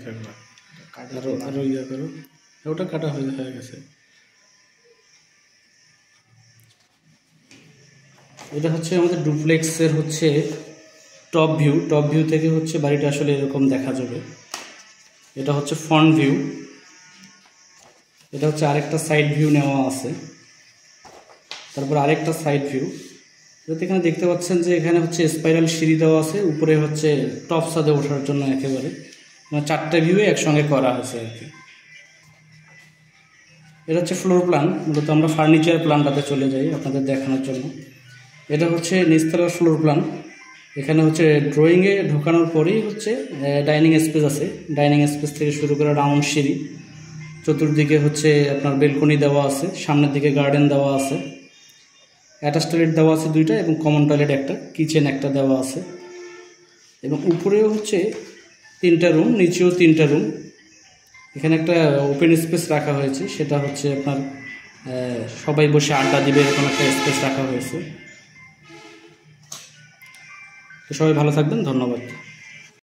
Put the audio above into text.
থাকবে। আরো ইয়া করো, ওটা কাটা হয়ে গেছে। এটা হচ্ছে আমাদের ডুপ্লেক্সের হচ্ছে টপ ভিউ থেকে হচ্ছে বাড়িটা আসলে এরকম দেখা যাবে। এটা হচ্ছে ফ্রন্ট ভিউ, এটা হচ্ছে আরেকটা সাইড ভিউ নেওয়া আছে, তারপর আরেকটা সাইড ভিউ। এখানে দেখতে পাচ্ছেন যে এখানে হচ্ছে স্পাইরাল সিঁড়ি দেওয়া আছে, উপরে হচ্ছে টপ ছাদে ওঠার জন্য একেবারে চারটে ভিউ একসঙ্গে করা হয়েছে আর কি। এটা হচ্ছে ফ্লোর প্ল্যান, মূলত আমরা ফার্নিচার প্ল্যানটাতে চলে যাই আপনাদের দেখানোর জন্য। এটা হচ্ছে নিচতলার ফ্লোর প্ল্যান। এখানে হচ্ছে ড্রয়িংয়ে ঢোকানোর পরেই হচ্ছে ডাইনিং স্পেস আছে, ডাইনিং স্পেস থেকে শুরু করে রাউন্ড সিঁড়ি, চতুর্দিকে হচ্ছে আপনার বেলকনি দেওয়া আছে, সামনের দিকে গার্ডেন দেওয়া আছে, অ্যাটাচ টয়লেট দেওয়া আছে 2টা এবং কমন টয়লেট একটা, কিচেন একটা দেওয়া আছে, এবং উপরেও হচ্ছে 3টা রুম, নিচেও 3টা রুম। এখানে একটা ওপেন স্পেস রাখা হয়েছে, সেটা হচ্ছে আপনার সবাই বসে আড্ডা দিবে এরকম একটা স্পেস রাখা হয়েছে। তো সবাই ভালো থাকবেন, ধন্যবাদ।